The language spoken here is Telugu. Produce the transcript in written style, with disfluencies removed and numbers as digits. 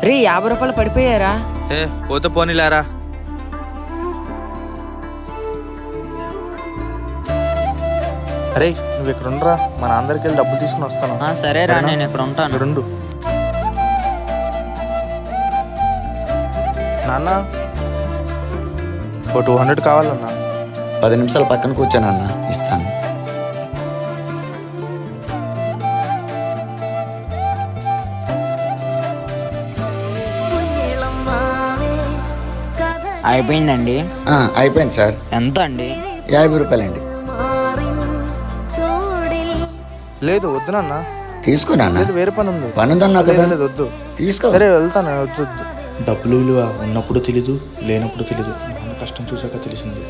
రే 50 రూపాయలు పడిపోయారా? ఏ పోతే పోనీలారా. అరే నువ్వు ఇక్కడ ఉండరా, మన అందరికి వెళ్ళి డబ్బులు తీసుకుని వస్తాను. సరేరా, నేను ఇక్కడ ఉంటాను. రెండు నాన్న, ఓ 200 కావాలన్నా. 10 నిమిషాలు పక్కన కూర్చోనన్నా, ఇస్తాను. అయిపోయిందండి. అయిపోయింది సార్. ఎంత అండి? 50 రూపాయలండి. లేదు వద్దు నాన్న. తీసుకున్నా, వేరే పని ఉంది. పని ఉందన్నా కదా. లేదు వద్దు. తీసుకో. సరే వెళ్తాను. వద్దు. డబ్బులు విలువ ఉన్నప్పుడు తెలీదు, లేనప్పుడు తెలీదు. నాన్న కష్టం చూసాక తెలిసింది.